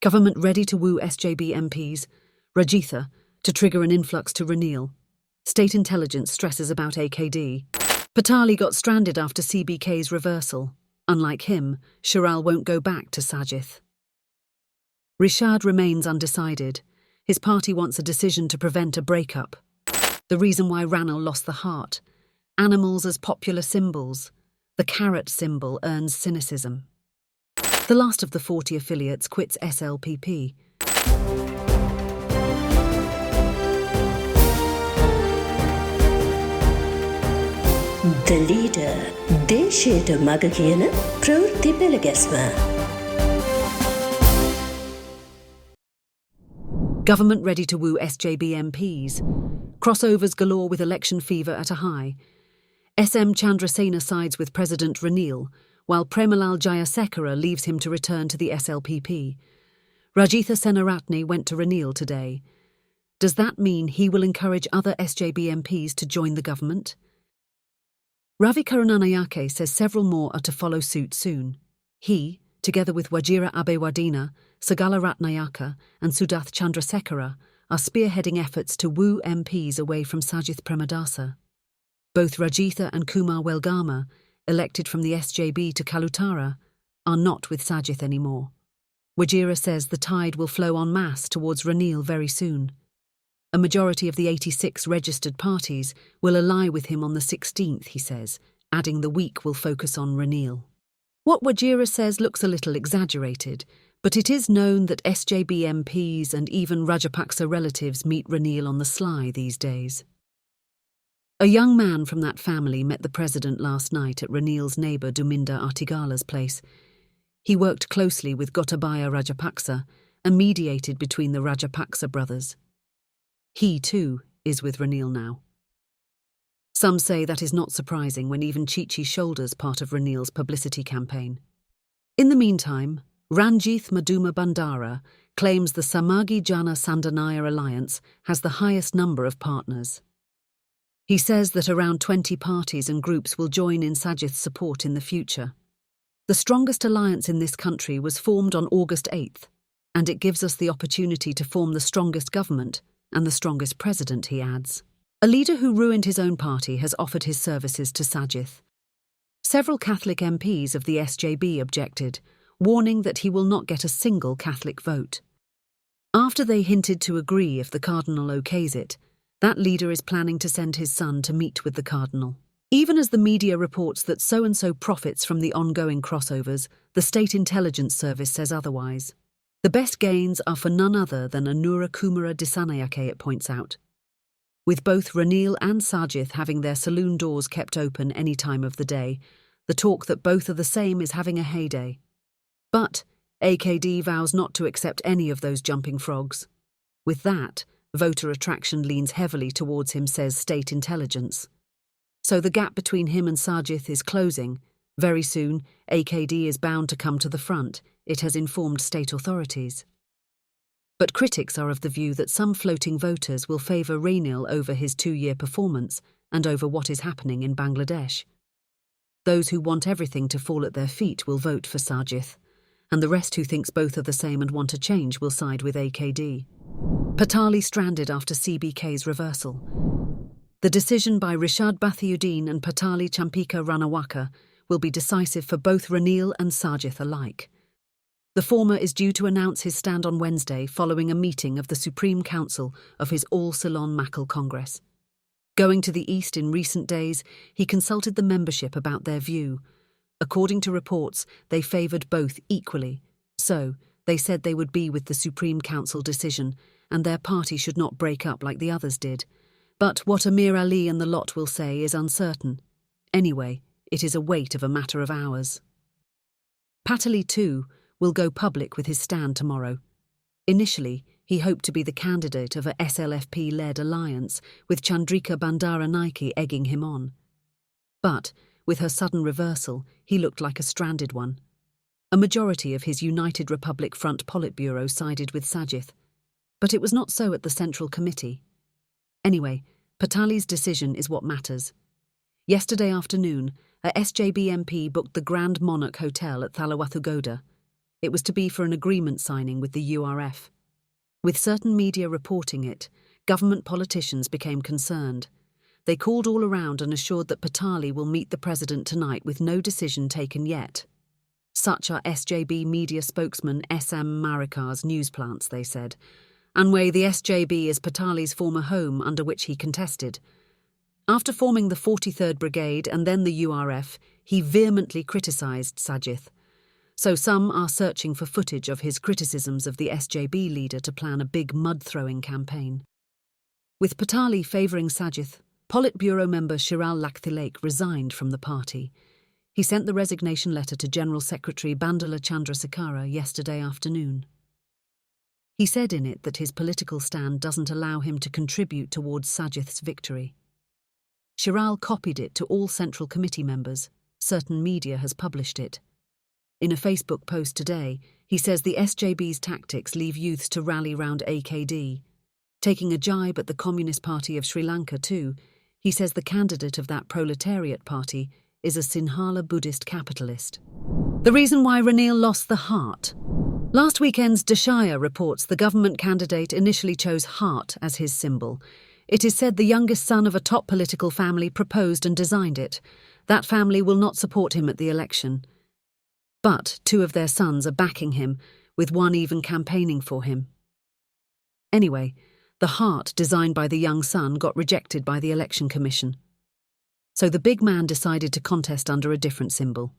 Government ready to woo SJB MPs. Rajitha, to trigger an influx to Ranil. State intelligence stresses about AKD. Patali got stranded after CBKs reversal. Unlike him, Shiral won't go back to Sajith. Rishad remains undecided. His party wants a decision to prevent a breakup. The reason why Ranil lost the heart. Animals as popular symbols. The carrot symbol earns cynicism. The last of the 40 affiliates quits SLPP. The leader, දේශයට මග කියන ප්‍රවෘත්ති පෙළගැස්ම. Government ready to woo SJB MPs. Crossovers galore with election fever at a high. SM Chandrasena sides with President Ranil, while Premalal Jayasekara leaves him to return to the SLPP. Rajitha Senaratne went to Ranil today. Does that mean he will encourage other SJB MPs to join the government? Ravi Karunanayake says several more are to follow suit soon. He, together with Wajira Abewadina, Sagala Ratnayaka and Sudath Chandrasekara, are spearheading efforts to woo MPs away from Sajith Premadasa. Both Rajitha and Kumar Welgama, elected from the SJB to Kalutara, are not with Sajith anymore. Wajira says the tide will flow en masse towards Ranil very soon. A majority of the 86 registered parties will ally with him on the 16th, he says, adding the week will focus on Ranil. What Wajira says looks a little exaggerated, but it is known that SJB MPs and even Rajapaksa relatives meet Ranil on the sly these days. A young man from that family met the president last night at Ranil's neighbour Duminda Artigala's place. He worked closely with Gotabaya Rajapaksa and mediated between the Rajapaksa brothers. He, too, is with Ranil now. Some say that is not surprising when even Chichi shoulders part of Ranil's publicity campaign. In the meantime, Ranjith Maduma Bandara claims the Samagi Jana Sandanaya alliance has the highest number of partners. He says that around 20 parties and groups will join in Sajith's support in the future. The strongest alliance in this country was formed on August 8th, and it gives us the opportunity to form the strongest government and the strongest president, he adds. A leader who ruined his own party has offered his services to Sajith. Several Catholic MPs of the SJB objected, warning that he will not get a single Catholic vote. After they hinted to agree if the cardinal okays it, that leader is planning to send his son to meet with the cardinal. Even as the media reports that so-and-so profits from the ongoing crossovers, the State Intelligence Service says otherwise. The best gains are for none other than Anura Kumara Disanayake, it points out. With both Ranil and Sajith having their saloon doors kept open any time of the day, the talk that both are the same is having a heyday. But AKD vows not to accept any of those jumping frogs. With that, voter attraction leans heavily towards him, says State Intelligence. So the gap between him and Sajith is closing. Very soon, AKD is bound to come to the front, it has informed state authorities. But critics are of the view that some floating voters will favour Ranil over his 2-year performance and over what is happening in Bangladesh. Those who want everything to fall at their feet will vote for Sajith, and the rest who thinks both are the same and want a change will side with AKD. Patali stranded after CBK's reversal. The decision by Rishad Bathiuddin and Patali Champika Ranawaka will be decisive for both Ranil and Sajith alike. The former is due to announce his stand on Wednesday following a meeting of the Supreme Council of his All-Ceylon Makal Congress. Going to the east in recent days, he consulted the membership about their view. According to reports, they favoured both equally. So, they said they would be with the Supreme Council decision, and their party should not break up like the others did. But what Amir Ali and the lot will say is uncertain. Anyway, it is a wait of a matter of hours. Patali, too, will go public with his stand tomorrow. Initially, he hoped to be the candidate of a SLFP-led alliance, with Chandrika Bandaranaike egging him on. But, with her sudden reversal, he looked like a stranded one. A majority of his United Republic Front Politburo sided with Sajith, but it was not so at the Central Committee. Anyway, Patali's decision is what matters. Yesterday afternoon, a SJB MP booked the Grand Monarch Hotel at Thalawathugoda. It was to be for an agreement signing with the URF. With certain media reporting it, government politicians became concerned. They called all around and assured that Patali will meet the president tonight with no decision taken yet. Such are SJB media spokesman SM Marikar's news plants, they said. Anyway, the SJB is Patali's former home under which he contested. After forming the 43rd Brigade and then the URF, he vehemently criticised Sajith. So some are searching for footage of his criticisms of the SJB leader to plan a big mud-throwing campaign. With Patali favouring Sajith, Politburo member Shiral Lakhthilake resigned from the party. He sent the resignation letter to General Secretary Bandula Chandrasekhara yesterday afternoon. He said in it that his political stand doesn't allow him to contribute towards Sajith's victory. Shiral copied it to all Central Committee members. Certain media has published it. In a Facebook post today, he says the SJB's tactics leave youths to rally round AKD. Taking a jibe at the Communist Party of Sri Lanka too, he says the candidate of that proletariat party is a Sinhala Buddhist capitalist. The reason why Ranil lost the heart. Last weekend's Deshaya reports the government candidate initially chose heart as his symbol. It is said the youngest son of a top political family proposed and designed it. That family will not support him at the election. But 2 of their sons are backing him, with one even campaigning for him. Anyway, the heart designed by the young son got rejected by the Election Commission. So the big man decided to contest under a different symbol.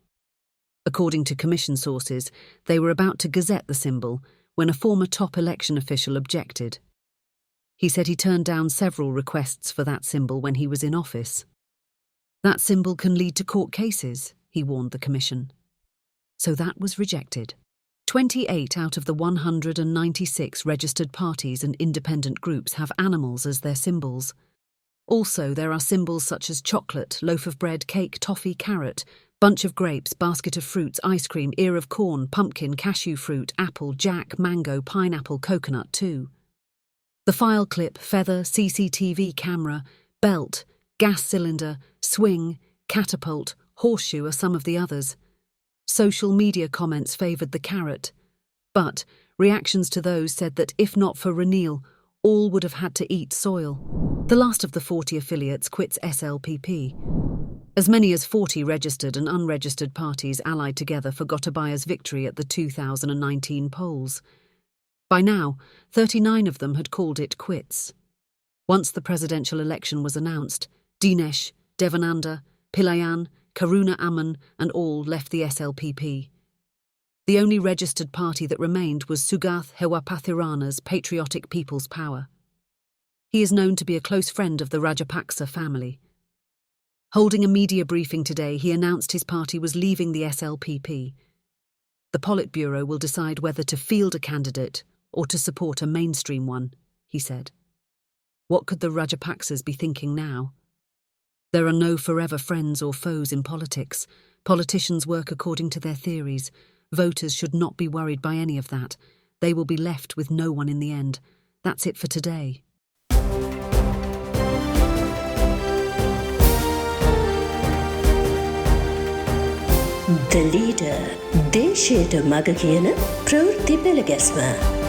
According to Commission sources, they were about to gazette the symbol when a former top election official objected. He said he turned down several requests for that symbol when he was in office. That symbol can lead to court cases, he warned the Commission. So that was rejected. 28 out of the 196 registered parties and independent groups have animals as their symbols. Also, there are symbols such as chocolate, loaf of bread, cake, toffee, carrot, bunch of grapes, basket of fruits, ice cream, ear of corn, pumpkin, cashew fruit, apple, jack, mango, pineapple, coconut too. The file clip, feather, CCTV camera, belt, gas cylinder, swing, catapult, horseshoe are some of the others. Social media comments favoured the carrot, but reactions to those said that if not for Ranil, all would have had to eat soil. The last of the 40 affiliates quits SLPP. As many as 40 registered and unregistered parties allied together for Gotabaya's victory at the 2019 polls. By now, 39 of them had called it quits. Once the presidential election was announced, Dinesh, Devananda, Pilayan, Karuna Aman and all left the SLPP. The only registered party that remained was Sugath Hewapathirana's Patriotic People's Power. He is known to be a close friend of the Rajapaksa family. Holding a media briefing today, he announced his party was leaving the SLPP. The Politburo will decide whether to field a candidate or to support a mainstream one, he said. What could the Rajapaksas be thinking now? There are no forever friends or foes in politics. Politicians work according to their theories. Voters should not be worried by any of that. They will be left with no one in the end. That's it for today. The leader, දේශයට මග කියන ප්‍රවෘත්ති පෙළගැස්ම.